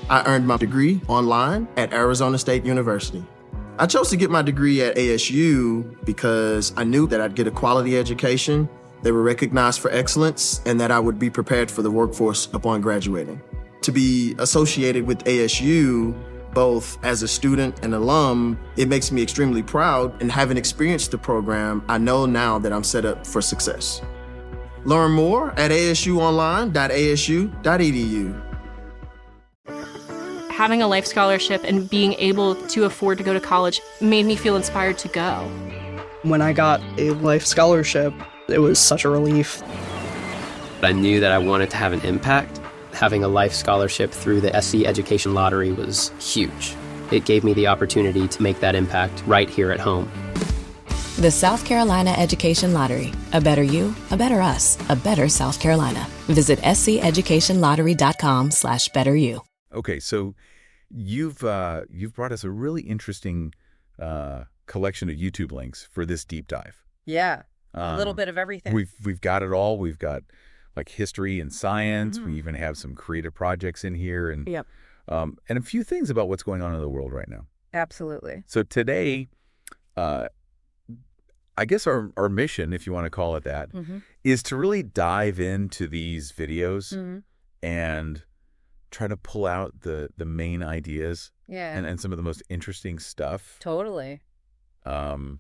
I earned my degree online at Arizona State University. I chose to get my degree at ASU because I knew that I'd get a quality education, they were recognized for excellence, and that I would be prepared for the workforce upon graduating. To be associated with ASU, both as a student and alum, it makes me extremely proud, and having experienced the program, I know now that I'm set up for success. Learn more at asuonline.asu.edu. Having a life scholarship and being able to afford to go to college made me feel inspired to go. When I got a life scholarship, it was such a relief. I knew that I wanted to have an impact. Having a life scholarship through the SC Education Lottery was huge. It gave me the opportunity to make that impact right here at home. The South Carolina Education Lottery. A better you, a better us, a better South Carolina. Visit sceducationlottery.com/betteryou. Okay, so you've brought us a really interesting collection of YouTube links for this deep dive. Yeah, a little bit of everything. We've got it all. We've got like history and science. We even have some creative projects in here, and and a few things about what's going on in the world right now. Absolutely. So today, I guess our mission, if you want to call it that, is to really dive into these videos and try to pull out the main ideas and some of the most interesting stuff. Totally. And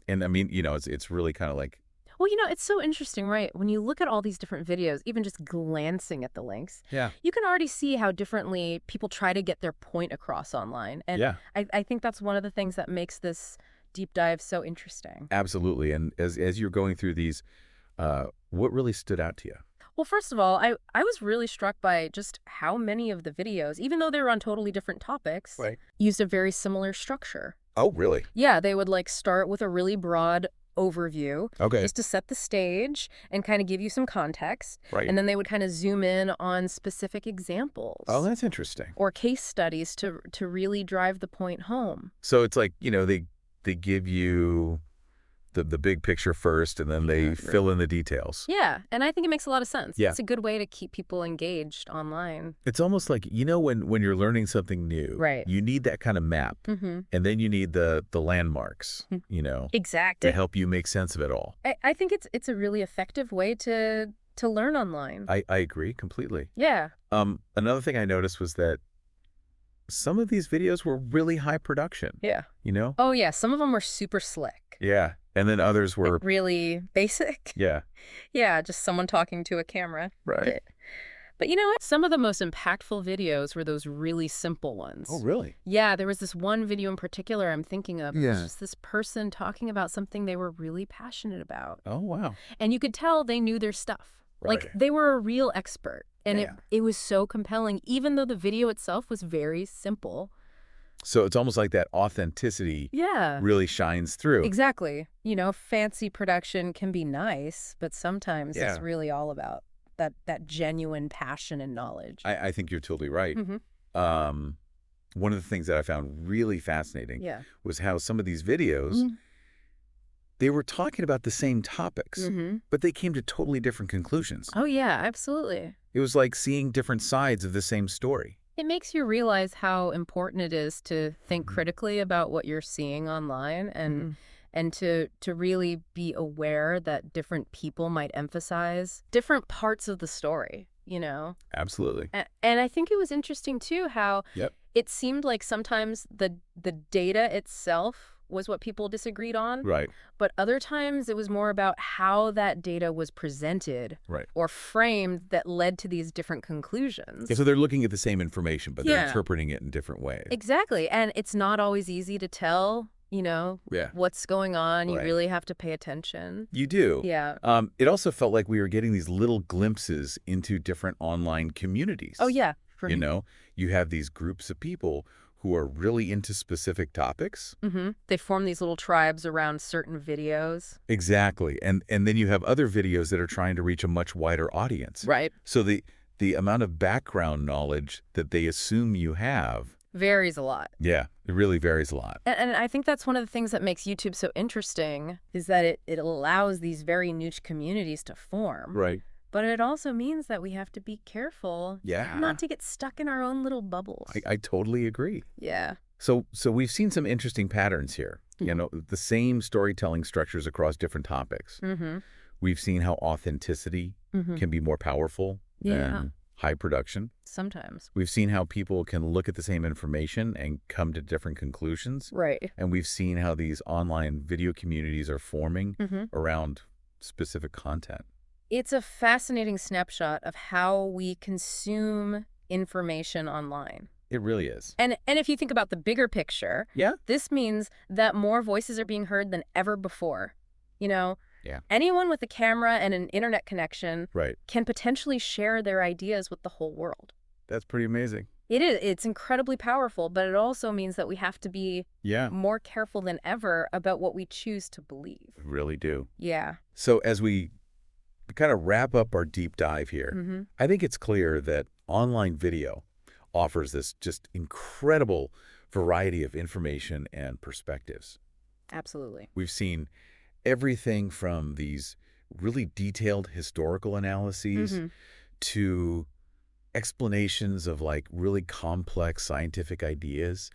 I mean, you know, it's really kind of like, well, you know, it's so interesting, right? When you look at all these different videos, even just glancing at the links, you can already see how differently people try to get their point across online. And I think that's one of the things that makes this deep dive so interesting. Absolutely. And as you're going through these, what really stood out to you? Well, first of all, I was really struck by just how many of the videos, even though they were on totally different topics, used a very similar structure. Oh, really? Yeah, they would like start with a really broad overview just to set the stage and kind of give you some context. And then they would kind of zoom in on specific examples. Oh, that's interesting. Or case studies to really drive the point home. So it's like, you know, they give you the big picture first, and then they fill in the details. Yeah, and I think it makes a lot of sense. Yeah. It's a good way to keep people engaged online. It's almost like, you know, when you're learning something new, you need that kind of map, and then you need the landmarks, you know, to help you make sense of it all. I think it's a really effective way to learn online. I agree completely. Yeah. Another thing I noticed was that some of these videos were really high production. Yeah. You know? Oh, yeah. Some of them were super slick. Yeah. And then others were... like really basic. Yeah. Yeah, just someone talking to a camera. Right. But you know what? Some of the most impactful videos were those really simple ones. Oh, really? Yeah, there was this one video in particular I'm thinking of. Yeah. It was just this person talking about something they were really passionate about. Oh, wow. And you could tell they knew their stuff. Like, they were a real expert. And it was so compelling, even though the video itself was very simple. So it's almost like that authenticity really shines through. Exactly. You know, fancy production can be nice, but sometimes it's really all about that genuine passion and knowledge. I think you're totally right. One of the things that I found really fascinating was how some of these videos, they were talking about the same topics, but they came to totally different conclusions. Oh, yeah, absolutely. It was like seeing different sides of the same story. It makes you realize how important it is to think critically about what you're seeing online and to really be aware that different people might emphasize different parts of the story, you know? Absolutely. And I think it was interesting, too, how it seemed like sometimes the data itself was what people disagreed on. Right. But other times it was more about how that data was presented or framed that led to these different conclusions. Yeah, so they're looking at the same information, but they're interpreting it in different ways. Exactly. And it's not always easy to tell, you know, what's going on. You really have to pay attention. You do. Yeah. It also felt like we were getting these little glimpses into different online communities. Oh, yeah. You know, you have these groups of people who are really into specific topics. They form these little tribes around certain videos. Exactly. And then you have other videos that are trying to reach a much wider audience. Right. So the amount of background knowledge that they assume you have varies a lot. Yeah, it really varies a lot. And I think that's one of the things that makes YouTube so interesting is that it allows these very niche communities to form. Right. But it also means that we have to be careful not to get stuck in our own little bubbles. I totally agree. Yeah. So we've seen some interesting patterns here. You know, the same storytelling structures across different topics. We've seen how authenticity can be more powerful than high production. Sometimes. We've seen how people can look at the same information and come to different conclusions. Right. And we've seen how these online video communities are forming around specific content. It's a fascinating snapshot of how we consume information online. It really is. And if you think about the bigger picture, this means that more voices are being heard than ever before. You know, anyone with a camera and an internet connection can potentially share their ideas with the whole world. That's pretty amazing. It is. It's incredibly powerful, but it also means that we have to be more careful than ever about what we choose to believe. We really do. Yeah. So as we kind of wrap up our deep dive here, I think it's clear that online video offers this just incredible variety of information and perspectives. Absolutely. We've seen everything from these really detailed historical analyses to explanations of like really complex scientific ideas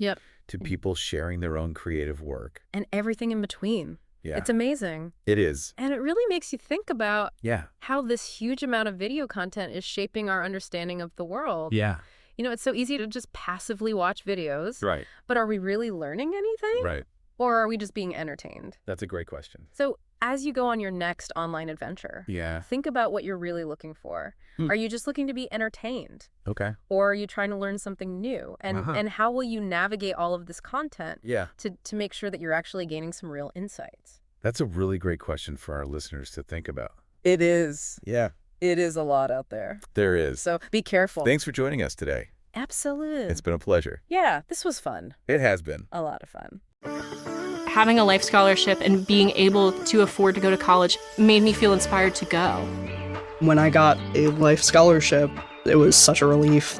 to people sharing their own creative work. And everything in between. Yeah. It's amazing. It is. And it really makes you think about how this huge amount of video content is shaping our understanding of the world. Yeah. You know, it's so easy to just passively watch videos. Right. But are we really learning anything? Right. Or are we just being entertained? That's a great question. So as you go on your next online adventure, think about what you're really looking for. Are you just looking to be entertained? Okay. Or are you trying to learn something new? And how will you navigate all of this content to make sure that you're actually gaining some real insights? That's a really great question for our listeners to think about. It is. Yeah. It is a lot out there. There is. So be careful. Thanks for joining us today. Absolutely. It's been a pleasure. Yeah, this was fun. It has been. A lot of fun. Having a life scholarship and being able to afford to go to college made me feel inspired to go. When I got a life scholarship, it was such a relief.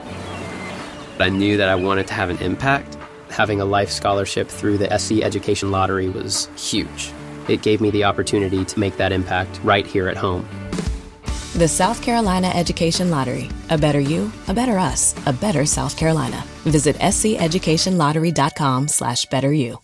I knew that I wanted to have an impact. Having a life scholarship through the SC Education Lottery was huge. It gave me the opportunity to make that impact right here at home. The South Carolina Education Lottery. A better you, a better us, a better South Carolina. Visit sceducationlottery.com/betteryou.